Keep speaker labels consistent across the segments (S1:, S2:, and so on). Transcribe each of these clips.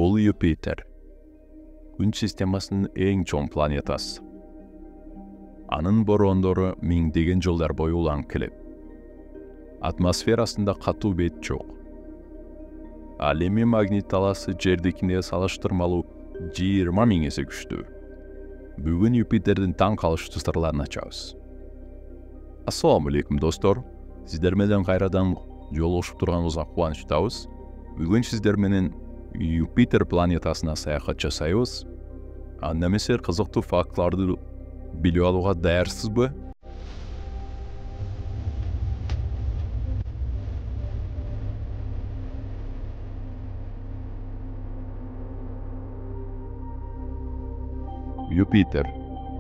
S1: Бул Юпитер. Күн системасынын эң чоң планетасы. Анын бороондору миңдеген жылдар бою уланып келет. Атмосферасында катуу бет жок. Ал эми магнит талаасы Жердикине салыштырмалуу 20 000 эсе күчтүү. Бүгүн Юпитердин таң калыштуу сырларын ачабыз. Ассаламу алейкум достор. Сиздер менен кайрадан жолугушуп турганыбызга кубанычтабыз. Бүгүн сиздер менен Юпитер планетасына саякат жасайбыз. Немесе кызыктуу фактларды билип алууга даярсызбы? Юпитер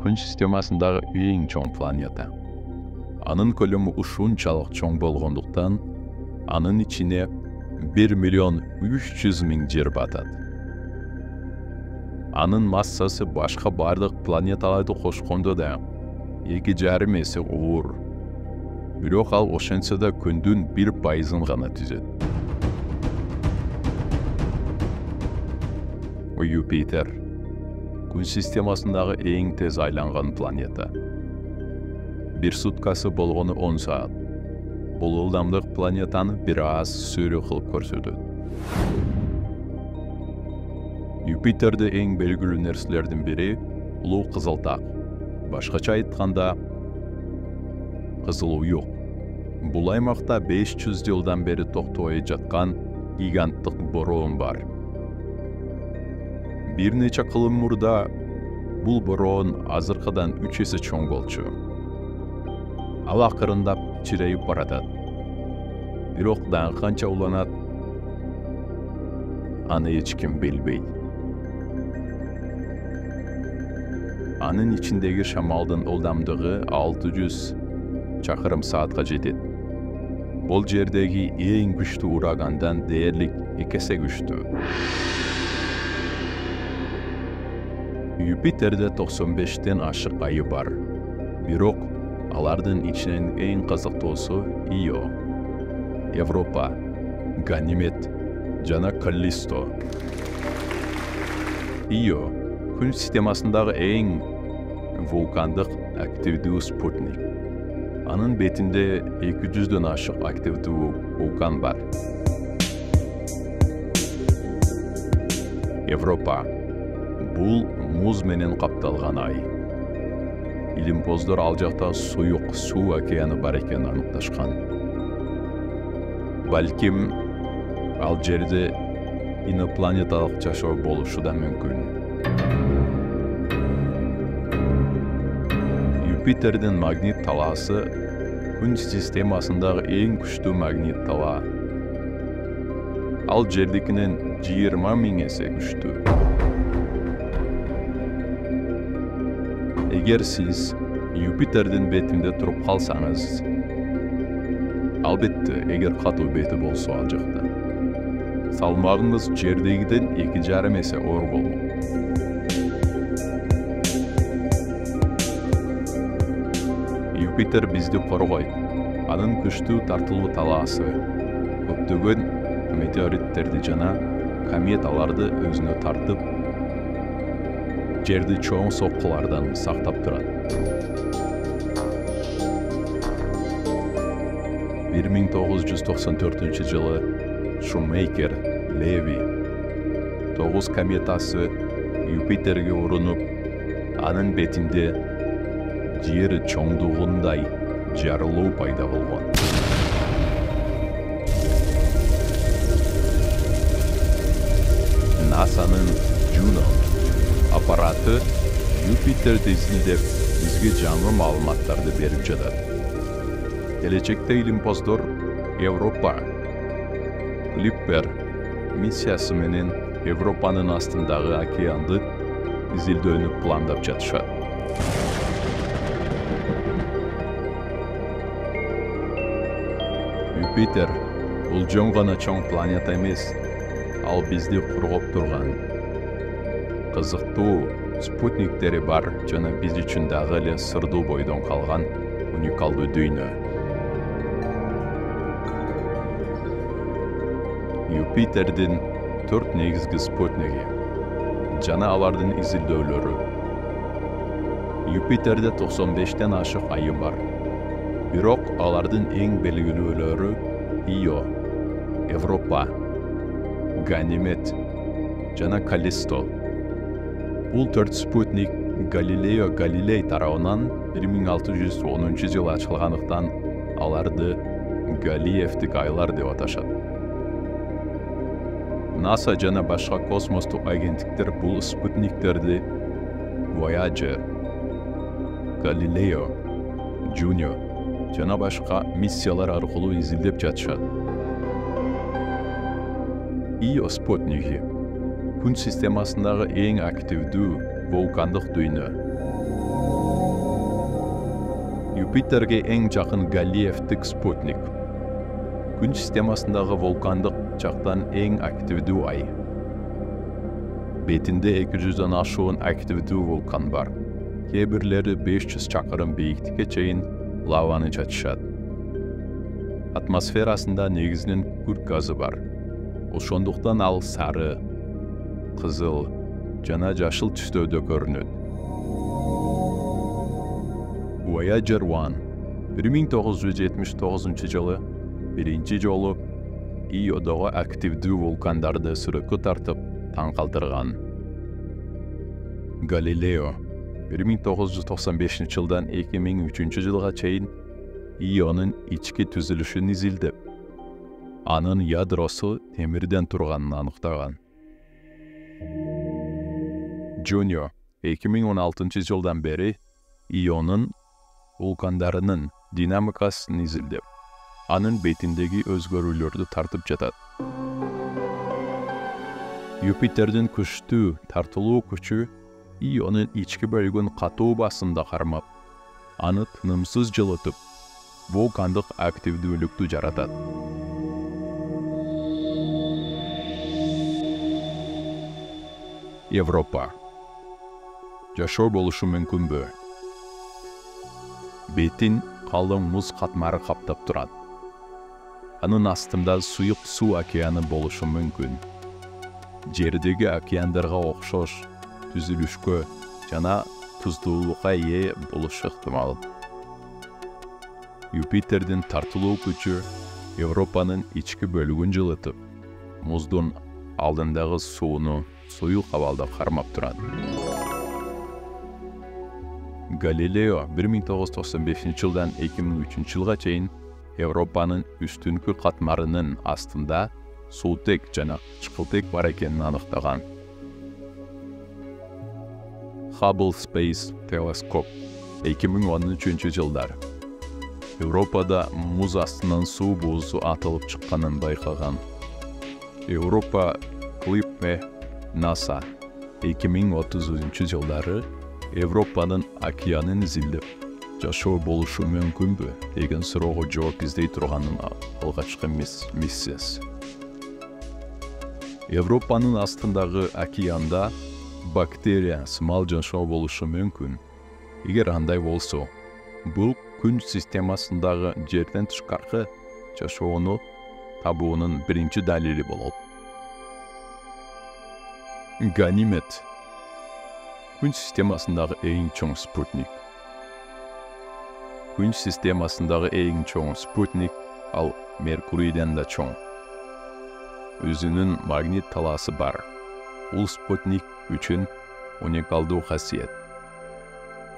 S1: Күн системасындагы эң чоң планета. Анын көлөмү ушунчалык чоң болгондуктан, анын ичине 1 300 000 жер батат. Анын массасы башка бардык планеталарды кошкондо да 2,5 эсе оор. Бирок ал ошентсе да Күндүн 1% гана түзөт. Юпитер Күн системасындагы эң тез айланган планета. Бир суткасы болгону 10 саат. Бул ылдамдык планетаны бир аз сөрү кылып көрсөтөт. Юпитерде эң белгилүү нерселердин бири улуу кызылтак. Башкача айтканда, кызыл уюк. Бул аймакта 500 жылдан бери токтобой жаткан гиганттык бороон бар. Бир нече кылым мурда бул бороон азыркыдан 3 эсе чоң болчу. Ал акырындап кичирейип баратат. Бирок дагы канча уланат, аны эч ким билбейт. Анын ичиндеги шамалдын ылдамдыгы 600 чакырым саатка жетет. Бул жердеги эң күчтүү урагандан дээрлик 2 эсе күчтүү. Юпитерде 95тен ашык айы бар. Бирок алардын ичинен эң кызыктуусу Ио, Европа, Ганимед жана Каллисто. Ио Күн системасындагы эң вулкандык активдүү спутник. Анын бетинде 200дөн ашык активдүү вулкан бар. Европа бул муз менен капталган ай. Илимпоздор ал жакта суюк суу океаны бар экенин аныкташкан. Балким ал жерде инопланеталык жашоо болушу да мүмкүн. Юпитердин магнит талаасы Күн системасындагы эң күчтүү магнит талаа. Ал Жердикинен 20 000 эсе күчтүү. Эгер сиз Юпитердин бетинде туруп калсаңыз, албетте, эгер катуу бети болсо ал жакта, салмагыңыз Жердегиден 2,5 эсе оор болмок. Юпитер бизди коргойт. Анын күчтүү тартылуу талаасы көптөгөн метеориттерди жана кометаларды өзүнө тартып, жерди чоң соккулардан сактап турат. 1994-жылы Шумейкер, Леви 9 кометасы Юпитерге урунуп, анын бетинде жер чоңдугундай жарылуу пайда болгон. НАСАнын Juno аппараты Юпитерди изилдеп, бизге жаңы маалыматтарды берип жатат. Келечекте илимпоздор Европа Клиппер миссиясы менен Европанын астындагы океанды изилдөөнү пландап жатышат. Юпитер бул жөн гана чоң планета эмес, ал бизди коргоп турган кызыктуу спутниктери бар жана биз үчүн дагы эле сырдуу бойдон калган уникалдуу дүйнө. Юпитердин 4 негизги спутниги жана алардын изилдөөлөрү. Юпитерде 95-тен ашык айы бар. Бирок алардын эң белгилүүлөрү Ио, Европа, Ганимед жана Каллисто. Бул 4 спутник Галилео Галилей тарабынан 1610-жылы ачылгандыктан аларды Галиевдик айлар деп аташат. НАСА жана башка космостук агенттиктер бул спутниктерди Voyager, Galileo, Juno жана башка миссиялар аркылуу изилдеп жатышат. Ио спутниги Күн системасындагы эң активдүү вулкандык дүйнө. Юпитерге эң жакын Галиевдик спутник. Күн системасындагы вулкандык жактан эң активдүү ай. Бетинде 200-дөн ашуун активдүү вулкан бар. Кээ бирлери 500 чакырым бийиктикке чейин лаваны чачышат. Атмосферасында негизинен күкүрт газы бар. Ошондуктан ал сары, кызыл жана жашыл түстөрдө көрүнөт. Voyager 1 1979-жылы биринчи жолу Иодогу активдүү вулкандарды сүрөткө тартып таң калтырган. Галилео 1995-жылдан 2003-жылга чейин Ионун ички түзүлүшүн изилдеп, анын ядросу темирден турганын аныктаган. Juno 2016-жылдан бери Ионун вулкандарынын динамикасын изилдеп, анын бетиндеги өзгөрүүлөрдү тартып жатат. Юпитердин күчтүү тартылуу күчү Ионун ички бөлүгүн катуу басымда кармап, аны тынымсыз жылытып, вулкандык активдүүлүктү жаратат. Европа. Жашоо болушу мүмкүнбү? Бетин калың муз катмары каптап турат. Анын астында суюк суу океаны болушу мүмкүн. Жердеги океандарга окшош түзүлүшкө жана туздуулукка ээ болушу ыктымал. Юпитердин тартылуу күчү Европанын ички бөлүгүн жылытып, муздун алдындагы сууну суюк абалда кармап турат. Галилео 1995-жылдан 2003-жылга чейин Европанын үстүнкү катмарынын астында суутек жана чыкылтек бар экенин аныктаган. Hubble Space Telescope 2013-жылдар Европада муз астынан суу буузу атылып чыкканын байкаган. Европа Клиппе НАСА 2030-жылдары Европанын океанын изилдеп, жашоо болушу мүмкүнбү деген суроого жооп издей турганын алгачкы миссиясы. Европанын астындагы океанда бактерия сымал жашоо болушу мүмкүн. Эгер андай болсо, бул күн системасындагы жерден тышкаркы жашоону табуунун биринчи далили болот. Ганимед Күн системасындагы эң чоң спутник. Күн системасындагы эң чоң спутник ал Меркурийден да чоң. Өзүнүн магнит талаасы бар. Бул спутник үчүн уникалдуу касиет.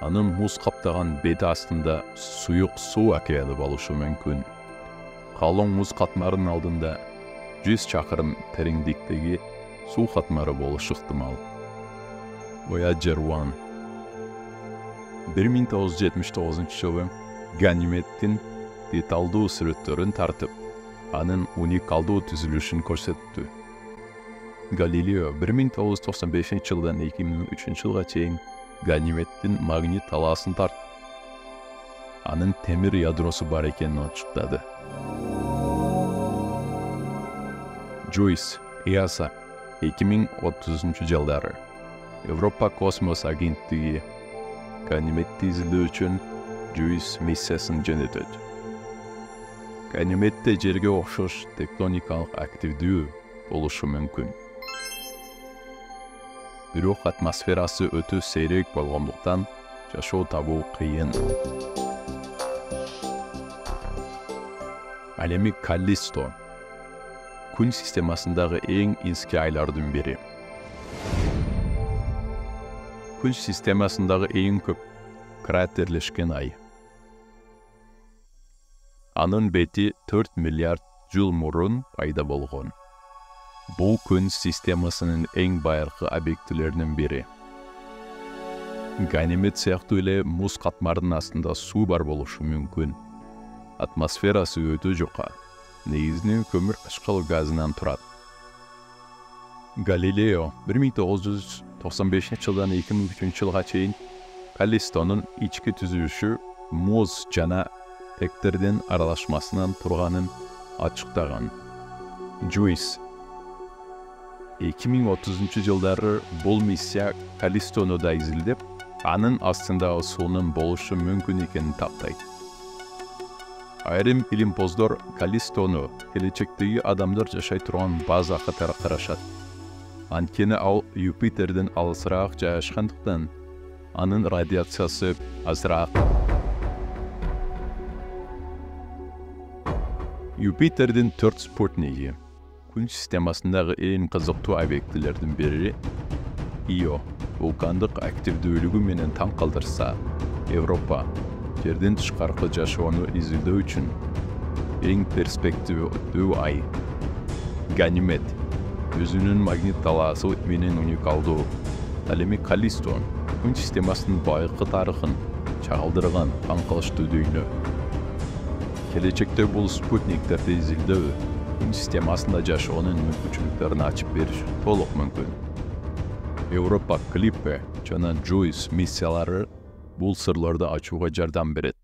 S1: Анын муз каптаган бети астында суюк суу океаны болушу мүмкүн. Калың муз катмарынын алдында 100 чакырым тереңдиктеги суу катмары болушу ыктымал. Voyager 1 1979-жылы Ганимеддин деталдуу сүрөттөрүн тартып, анын уникалдуу түзүлүшүн көрсөттү. Галилео 1995-жылдан 2003-жылга чейин Ганимеддин магнит талаасын тартып, анын темир ядросу бар экенин ачыктады. JUICE ESA 2030-жылдары Европа космос агенттиги Ганимедди изилдөө үчүн JUICE миссиясын жөнөтөт. Ганимедде жерге окшош тектоникалык активдүү болушу мүмкүн. бирок атмосферасы өтө сейрек болгондуктан жашоо табуу кыйын. Ал эми Каллисто күн системасындагы эң эски айлардын бири. Күн системасындагы эң көп кратерлешкен ай. Анын бети 4 миллиард жыл мурун пайда болгон. Бул күн системасынын эң байыркы объектилеринин бири. Ганимед сыяктуу эле муз катмарынын астында суу бар болушу мүмкүн. Атмосферасы өтө жука. Негизинен көмүр кычкыл газынан турат. Галилео 1995-жылдан 2003-жылга чейин Каллистонун ички түзүлүшү муз жана тектердин аралашмасынан турганын ачыктаган. Жуис 2030-жылдары бул миссия Каллистону да изилдеп, анын астындагы суунун болушу мүмкүн экенин тактайт. Айрым илимпоздор Каллистону келечектеги адамдар жашай турган база катары карашат. Анткени ал Юпитердин алысыраак жайгашкандыктан анын радиациясы азыраак. Юпитердин 4 спутниги күн системасындагы эң кызыктуу объектилердин бири. Ио вулкандык активдүүлүгү менен таң калтырса, Европа жерден тышкаркы жашоону изилдөө үчүн эң перспективдүү ай. Ганимед өзүнүн магнит талаасы менен уникалдуу. Ал эми Каллисто күн системасынын байыркы тарыхын чагылдырган таң калыштуу дүйнө. Келечекте бул спутниктерди изилдөө күн системасында жашоонун мүмкүнчүлүктөрүн ачып бериш толук мүмкүн. Европа Клиппе жана Жуис миссиялары бул сырларды ачууга жардам берет.